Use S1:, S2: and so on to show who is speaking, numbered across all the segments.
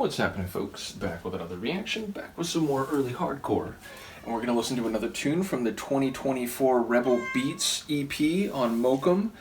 S1: What's happening, folks? Back with another reaction, back with some more early hardcore. And we're going to listen to another tune from the 2024 Rebel Beats EP on Mokum,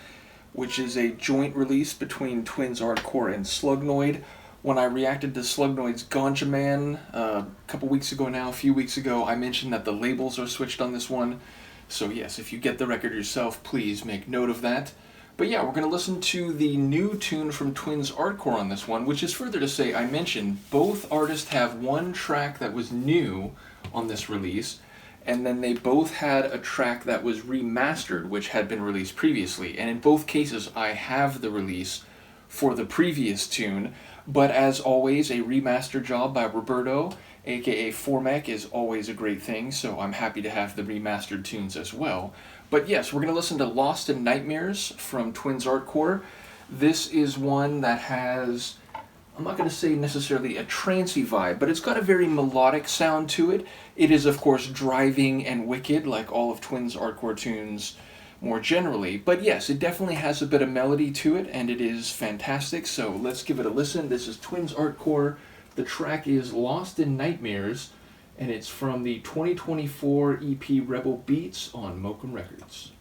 S1: which is a joint release between Twins Artcore and Slugnoid. When I reacted to Slugnoid's Ganja Man a few weeks ago, I mentioned that the labels are switched on this one. So yes, if you get the record yourself, please make note of that. But yeah, we're going to listen to the new tune from Twins Artcore on this one, which is further to say, I mentioned both artists have one track that was new on this release, and then they both had a track that was remastered, which had been released previously. And in both cases, I have the release for the previous tune, but as always, a remaster job by Roberto, aka Formac, is always a great thing, so I'm happy to have the remastered tunes as well. But yes, we're going to listen to Lost in Nightmares from Twins Artcore. This is one that has, I'm not going to say necessarily a trancey vibe, but it's got a very melodic sound to it. It is, of course, driving and wicked, like all of Twins Artcore tunes more generally. But yes, it definitely has a bit of melody to it, and it is fantastic, so let's give it a listen. This is Twins Artcore. The track is Lost in Nightmares, and it's from the 2024 EP Rebel Beats on Mokum Records.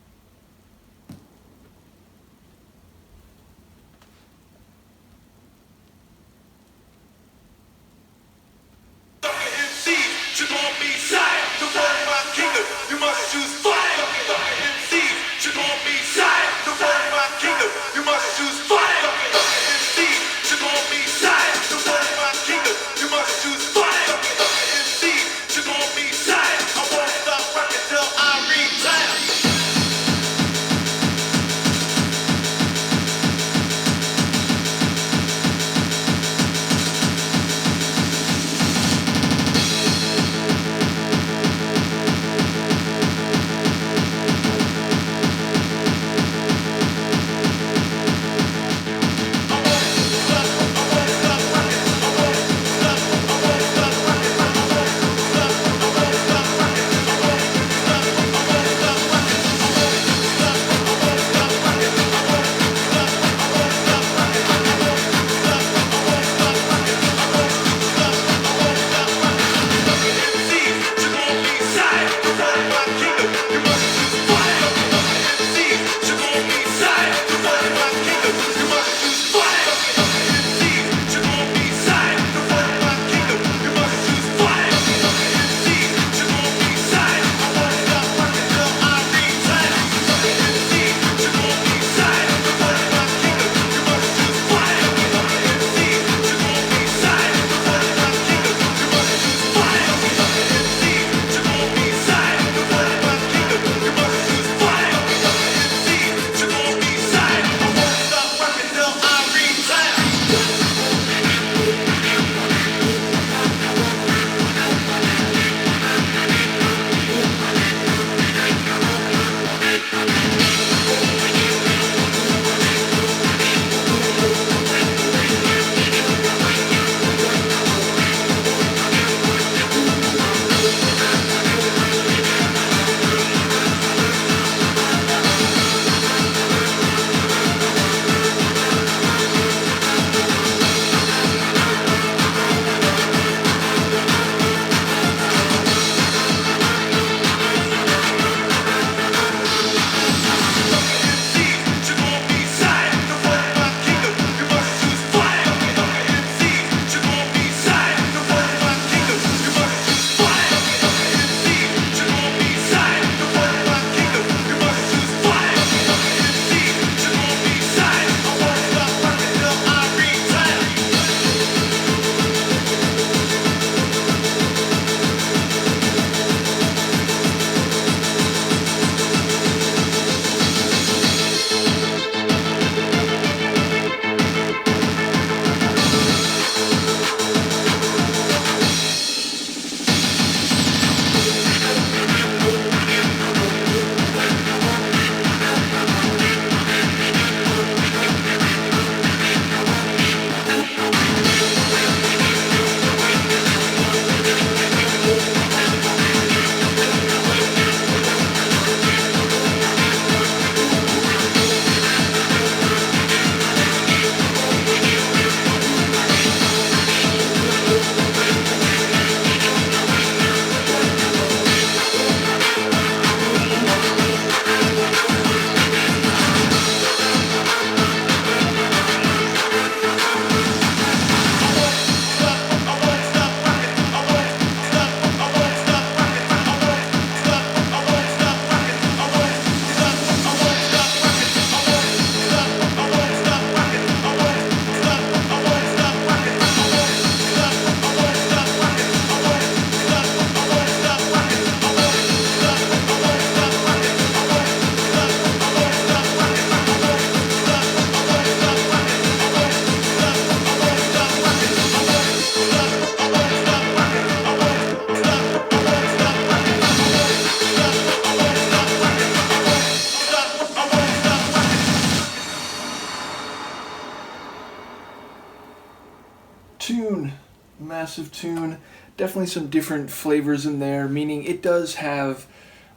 S1: massive tune. Definitely some different flavors in there, meaning it does have,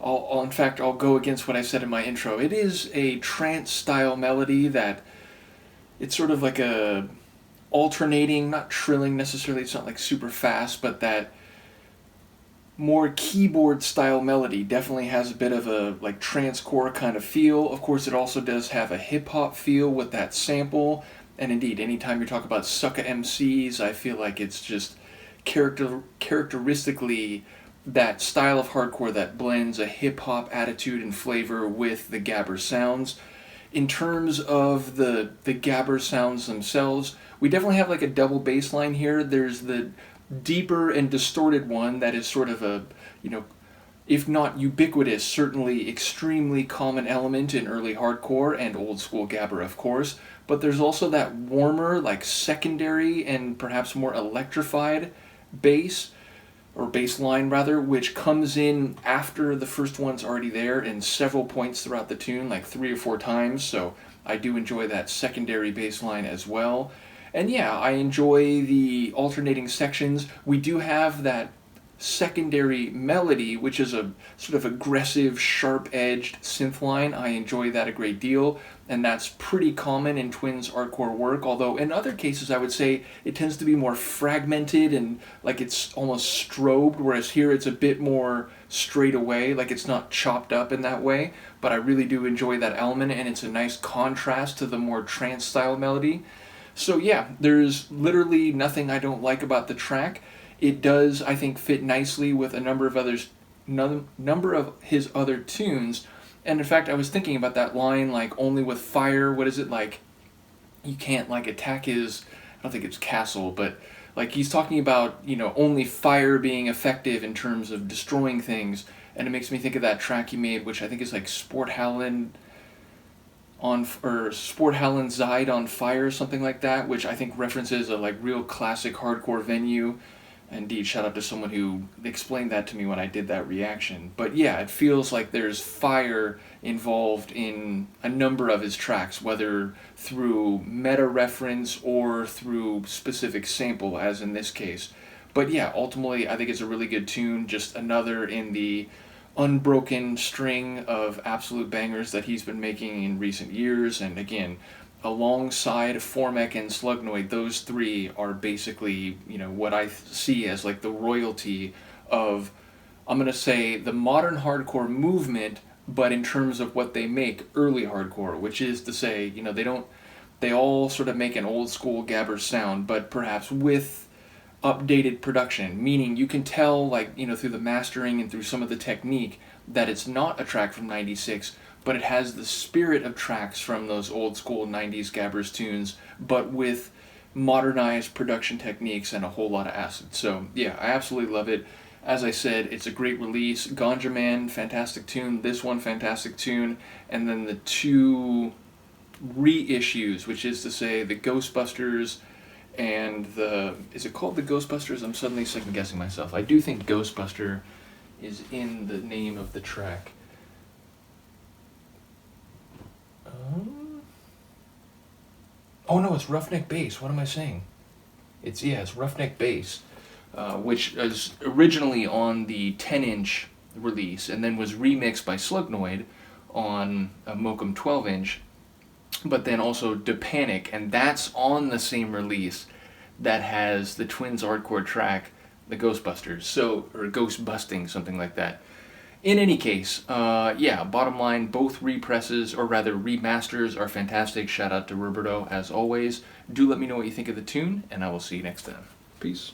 S1: in fact, I'll go against what I said in my intro. It is a trance-style melody that it's sort of like a alternating, not trilling necessarily, it's not like super fast, but that more keyboard-style melody definitely has a bit of a like trance-core kind of feel. Of course, it also does have a hip-hop feel with that sample, and indeed, anytime you talk about sucka MCs, I feel like it's just characteristically that style of hardcore that blends a hip-hop attitude and flavor with the gabber sounds. In terms of the gabber sounds themselves, we definitely have like a double bass line here. There's the deeper and distorted one that is sort of a, if not ubiquitous, certainly extremely common element in early hardcore and old school gabber, of course. But there's also that warmer, like secondary and perhaps more electrified bass, or bass line rather, which comes in after the first one's already there in several points throughout the tune, like 3 or 4 times. So I do enjoy that secondary bass line as well. And yeah, I enjoy the alternating sections. We do have that secondary melody, which is a sort of aggressive, sharp-edged synth line. I enjoy that a great deal, and that's pretty common in Twins Artcore work, although in other cases I would say it tends to be more fragmented and like it's almost strobed, whereas here it's a bit more straight away, like it's not chopped up in that way, but I really do enjoy that element, and it's a nice contrast to the more trance-style melody. So yeah, there's literally nothing I don't like about the track. It does, I think, fit nicely with a number of his other tunes. And in fact, I was thinking about that line, like, only with fire, what is it, like, you can't, like, attack his, I don't think it's castle, but, like, he's talking about, only fire being effective in terms of destroying things. And it makes me think of that track he made, which I think is, like, Sporthallen Zeit on Fire, something like that, which I think references a, like, real classic hardcore venue. Indeed, shout out to someone who explained that to me when I did that reaction. But yeah, it feels like there's fire involved in a number of his tracks, whether through meta reference or through specific sample, as in this case. But yeah, ultimately, I think it's a really good tune, just another in the unbroken string of absolute bangers that he's been making in recent years. And again, alongside Formek and Slugnoid, those three are basically, what I see as like the royalty of, I'm going to say, the modern hardcore movement, but in terms of what they make, early hardcore, which is to say, they all sort of make an old school gabber sound, but perhaps with updated production, meaning you can tell, like, through the mastering and through some of the technique that it's not a track from 96, but it has the spirit of tracks from those old school 90s gabbers tunes, but with modernized production techniques and a whole lot of acid. So yeah, I absolutely love it. As I said, it's a great release. Ganja Man, fantastic tune. This one, fantastic tune. And then the 2 reissues, which is to say the Ghostbusters and is it called the Ghostbusters? I'm suddenly second guessing myself. I do think Ghostbuster is in the name of the track. Oh no, it's Roughneck Bass. What am I saying? It's Roughneck Bass, which is originally on the 10-inch release and then was remixed by Slugnoid on a Mokum 12-inch, but then also De Panic, and that's on the same release that has the Twins Artcore track, the Ghostbusters, or Ghost Busting, something like that. In any case, bottom line, both represses, or rather remasters, are fantastic. Shout out to Roberto, as always. Do let me know what you think of the tune, and I will see you next time. Peace.